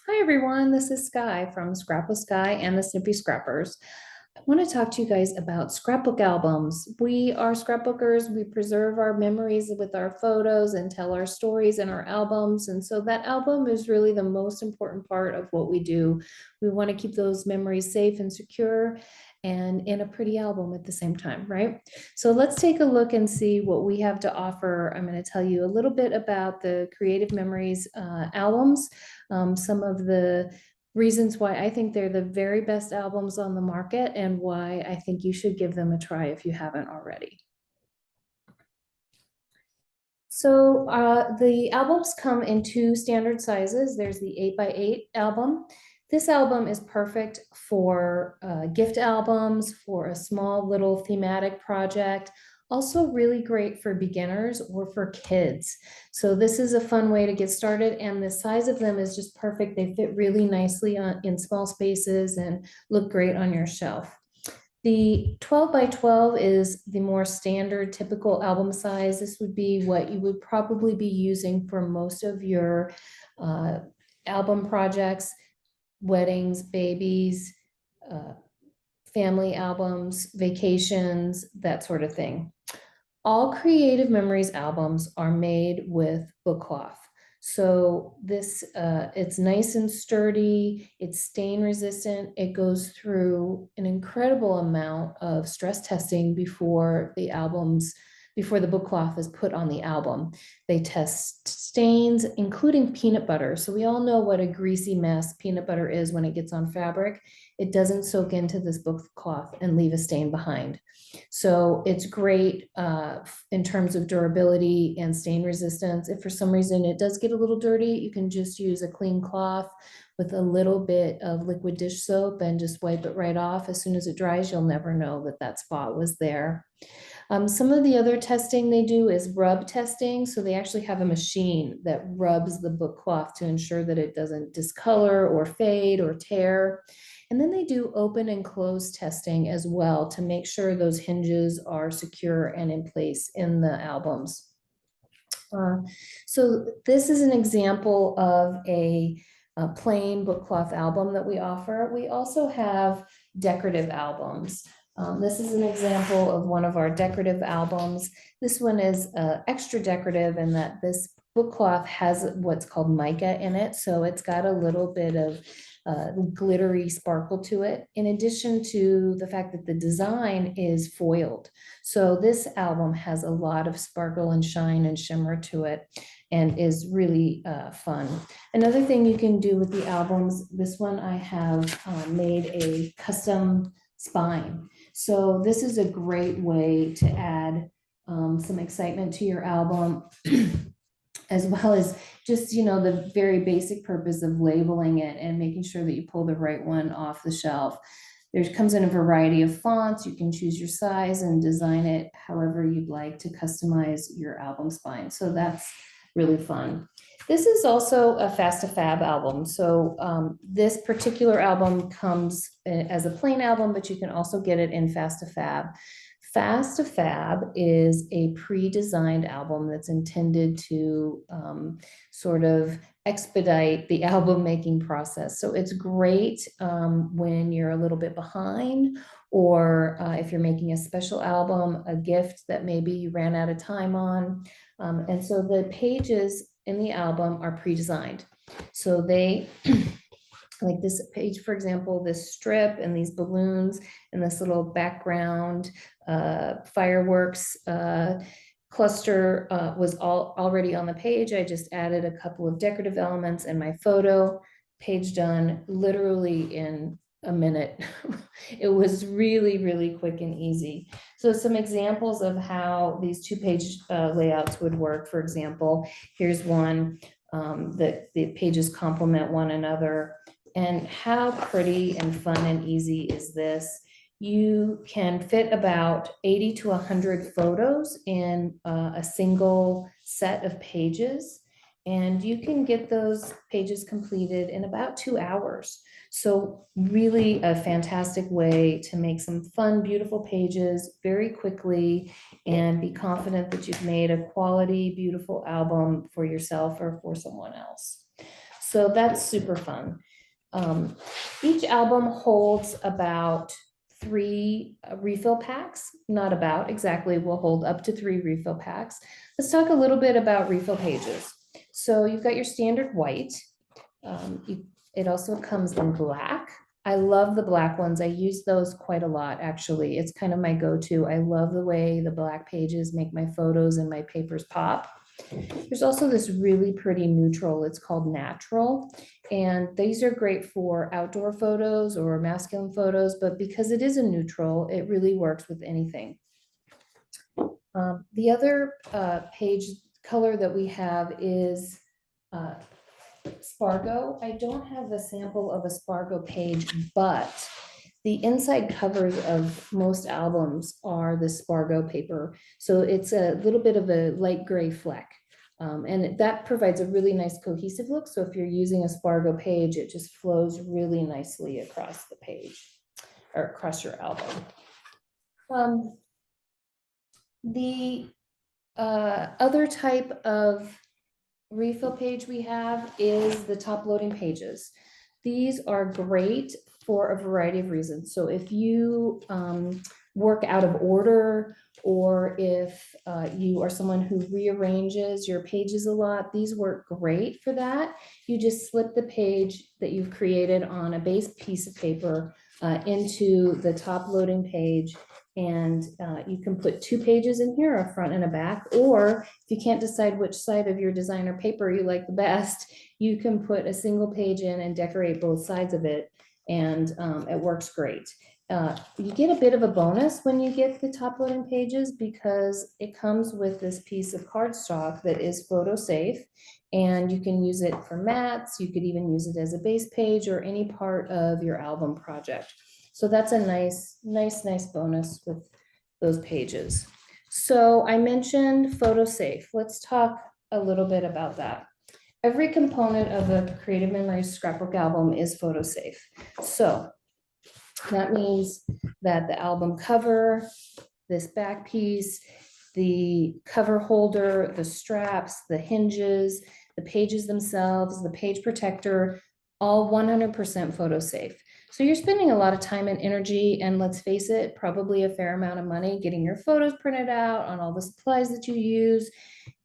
Hi everyone, this is Skye from Scrap With Skye and the Snippy Scrappers. I want to talk to you guys about scrapbook albums. We are scrapbookers. We preserve our memories with our photos and tell our stories in our albums. And so that album is really the most important part of what we do. We want to keep those memories safe and secure and in a pretty album at the same time, right? So let's take a look and see what we have to offer. I'm going to tell you a little bit about the Creative Memories albums, some of the reasons why I think they're the very best albums on the market and why I think you should give them a try if you haven't already. So the albums come in two standard sizes. There's the 8x8 album. This album is perfect for gift albums, for a small little thematic project, also really great for beginners or for kids. So this is a fun way to get started, and the size of them is just perfect. They fit really nicely in small spaces and look great on your shelf. The 12 by 12 is the more standard typical album size. This would be what you would probably be using for most of your uh, album projects, weddings, babies, uh, family albums, vacations, that sort of thing. All Creative Memories albums are made with Bookcloth. So this, it's nice and sturdy, it's stain resistant, it goes through an incredible amount of stress testing before the book cloth is put on the album. They test stains, including peanut butter. So we all know what a greasy mess peanut butter is when it gets on fabric. It doesn't soak into this book cloth and leave a stain behind. So it's great in terms of durability and stain resistance. If for some reason it does get a little dirty, you can just use a clean cloth with a little bit of liquid dish soap and just wipe it right off. As soon as it dries, you'll never know that that spot was there. Some of the other testing they do is rub testing. So they actually have a machine that rubs the book cloth to ensure that it doesn't discolor or fade or tear. And then they do open and close testing as well to make sure those hinges are secure and in place in the albums. Uh, so this is an example of a plain book cloth album that we offer. We also have decorative albums. This is an example of one of our decorative albums. This one is extra decorative in that this book cloth has what's called mica in it. So it's got a little bit of glittery sparkle to it, in addition to the fact that the design is foiled. So this album has a lot of sparkle and shine and shimmer to it and is really fun. Another thing you can do with the albums, this one I have made a custom spine. So this is a great way to add some excitement to your album as well as just, the very basic purpose of labeling it and making sure that you pull the right one off the shelf. There comes in a variety of fonts. You can choose your size and design it however you'd like to customize your album spine. So that's really fun. This is also a Fast to Fab album. So this particular album comes as a plain album, but you can also get it in Fast to Fab. Fast to Fab is a pre-designed album that's intended to sort of expedite the album making process. So it's great when you're a little bit behind, or if you're making a special album, a gift that maybe you ran out of time on. And so the pages in the album are pre-designed. So they like this page, for example, this strip and these balloons and this little background fireworks cluster was already on the page. I just added a couple of decorative elements and my photo. Page done literally in a minute. It was really, really quick and easy. So some examples of how these two-page layouts would work. For example, here's one that the pages complement one another. And how pretty and fun and easy is this? You can fit about 80 to 100 photos in a single set of pages, and you can get those pages completed in about 2 hours. So really a fantastic way to make some fun, beautiful pages very quickly and be confident that you've made a quality, beautiful album for yourself or for someone else. So that's super fun. Each album holds about 3 refill packs, not about exactly, will hold up to 3 refill packs. Let's talk a little bit about refill pages. So you've got your standard white. It also comes in black. I love the black ones. I use those quite a lot, actually. It's kind of my go-to. I love the way the black pages make my photos and my papers pop. There's also this really pretty neutral. It's called Natural. And these are great for outdoor photos or masculine photos, but because it is a neutral, it really works with anything. The other page color that we have is Spargo. I don't have a sample of a Spargo page, but the inside covers of most albums are the Spargo paper. So it's a little bit of a light gray fleck. And that provides a really nice cohesive look. So if you're using a Spargo page, it just flows really nicely across the page or across your album. The other type of refill page we have is the top loading pages. These are great for a variety of reasons. So if you work out of order, or if you are someone who rearranges your pages a lot, these work great for that. You just slip the page that you've created on a base piece of paper into the top loading page, and you can put 2 pages in here, a front and a back, or if you can't decide which side of your designer paper you like the best, you can put a single page in and decorate both sides of it, and it works great. You get a bit of a bonus when you get the top loading pages because it comes with this piece of cardstock that is Photosafe, and you can use it for mats. You could even use it as a base page or any part of your album project. So that's a nice bonus with those pages. So I mentioned Photosafe. Let's talk a little bit about that. Every component of a Creative Memories scrapbook album is Photosafe. So that means that the album cover, this back piece, the cover holder, the straps, the hinges, the pages themselves, the page protector, all 100% Photosafe. So you're spending a lot of time and energy, and let's face it, probably a fair amount of money getting your photos printed out on all the supplies that you use.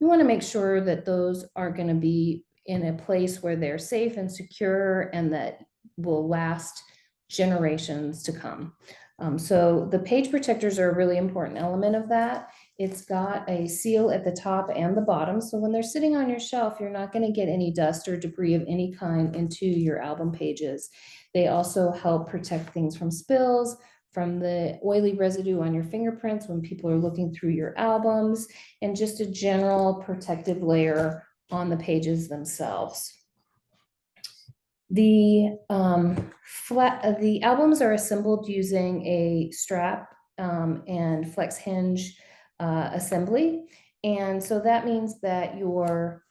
You want to make sure that those are going to be in a place where they're safe and secure and that will last generations to come. So the page protectors are a really important element of that. It's got a seal at the top and the bottom. So when they're sitting on your shelf, you're not going to get any dust or debris of any kind into your album pages. They also help protect things from spills, from the oily residue on your fingerprints when people are looking through your albums, and just a general protective layer on the pages themselves. The albums are assembled using a strap and Flex-Hinge assembly. And so that means that your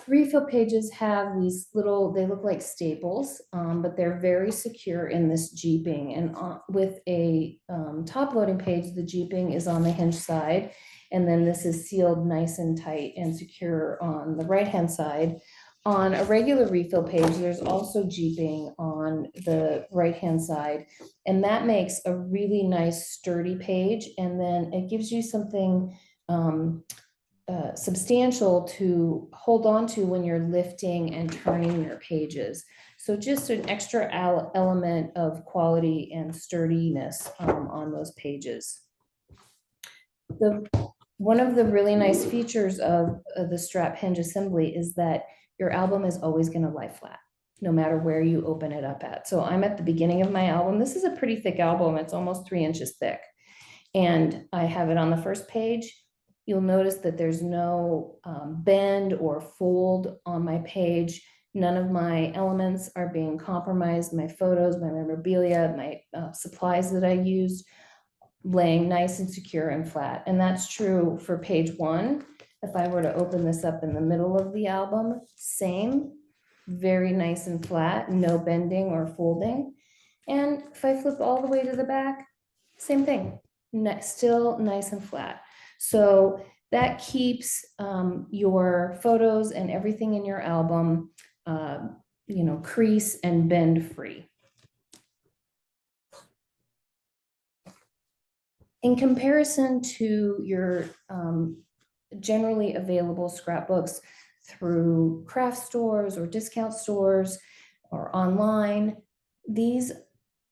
refill pages have these little, they look like staples, but they're very secure in this jeeping. And with a top loading page, the jeeping is on the hinge side. And then this is sealed nice and tight and secure on the right-hand side. On a regular refill page, there's also jeeping on the right-hand side, and that makes a really nice sturdy page, and then it gives you something substantial to hold on to when you're lifting and turning your pages. So just an extra element of quality and sturdiness on those pages. One of the really nice features of the strap hinge assembly is that your album is always going to lie flat, no matter where you open it up at. So I'm at the beginning of my album. This is a pretty thick album. It's almost 3 inches thick. And I have it on the first page. You'll notice that there's no bend or fold on my page. None of my elements are being compromised. My photos, my memorabilia, my supplies that I used, laying nice and secure and flat. And that's true for page 1. If I were to open this up in the middle of the album, same, very nice and flat, no bending or folding. And if I flip all the way to the back, same thing, still nice and flat. So that keeps your photos and everything in your album crease and bend free. In comparison to your generally available scrapbooks through craft stores or discount stores or online, these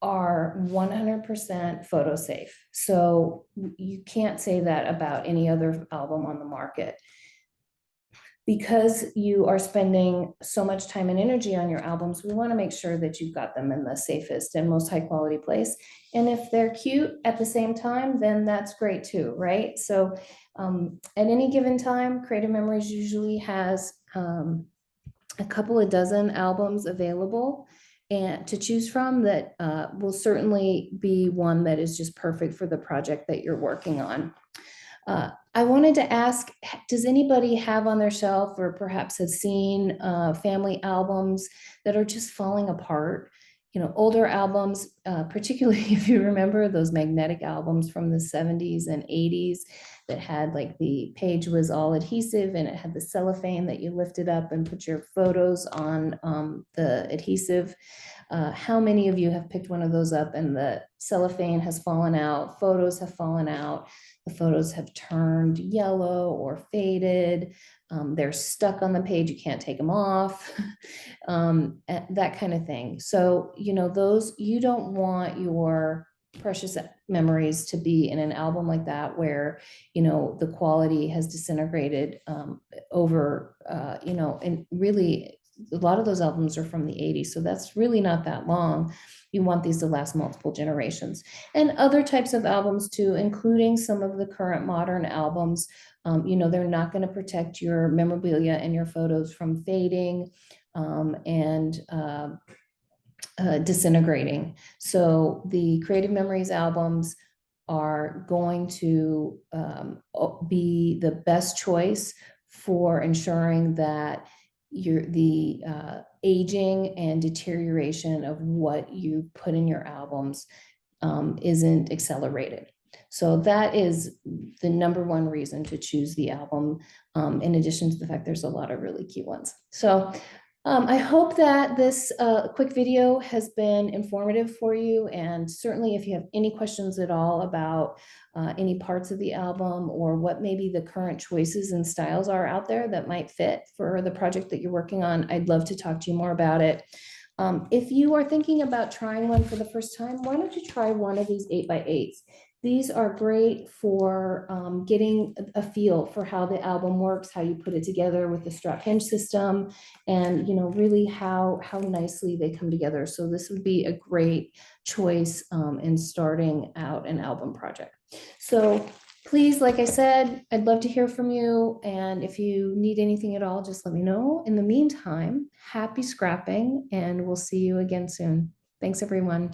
are 100% photo safe. So you can't say that about any other album on the market. Because you are spending so much time and energy on your albums, we want to make sure that you've got them in the safest and most high quality place. And if they're cute at the same time, then that's great too, right? So at any given time, Creative Memories usually has a couple of dozen albums available and to choose from that will certainly be one that is just perfect for the project that you're working on. I wanted to ask, does anybody have on their shelf or perhaps has seen family albums that are just falling apart? You know, older albums, particularly if you remember those magnetic albums from the 70s and 80s that had like the page was all adhesive and it had the cellophane that you lifted up and put your photos on the adhesive. How many of you have picked one of those up and the cellophane has fallen out, photos have fallen out, the photos have turned yellow or faded, they're stuck on the page, you can't take them off, that kind of thing. So, you know, those, you don't want your precious memories to be in an album like that where, you know, the quality has disintegrated over, and really a lot of those albums are from the 80s, so that's really not that long. You want these to last multiple generations. And other types of albums too, including some of the current modern albums, they're not going to protect your memorabilia and your photos from fading and disintegrating. So the Creative Memories albums are going to be the best choice for ensuring that the aging and deterioration of what you put in your albums isn't accelerated. So that is the number one reason to choose the album, in addition to the fact there's a lot of really cute ones. So I hope that this quick video has been informative for you. And certainly if you have any questions at all about any parts of the album or what maybe the current choices and styles are out there that might fit for the project that you're working on, I'd love to talk to you more about it. If you are thinking about trying one for the first time, why don't you try one of these 8x8s? These are great for getting a feel for how the album works, how you put it together with the strap hinge system, and really how nicely they come together. So this would be a great choice in starting out an album project. So please, like I said, I'd love to hear from you. And if you need anything at all, just let me know. In the meantime, happy scrapping, and we'll see you again soon. Thanks, everyone.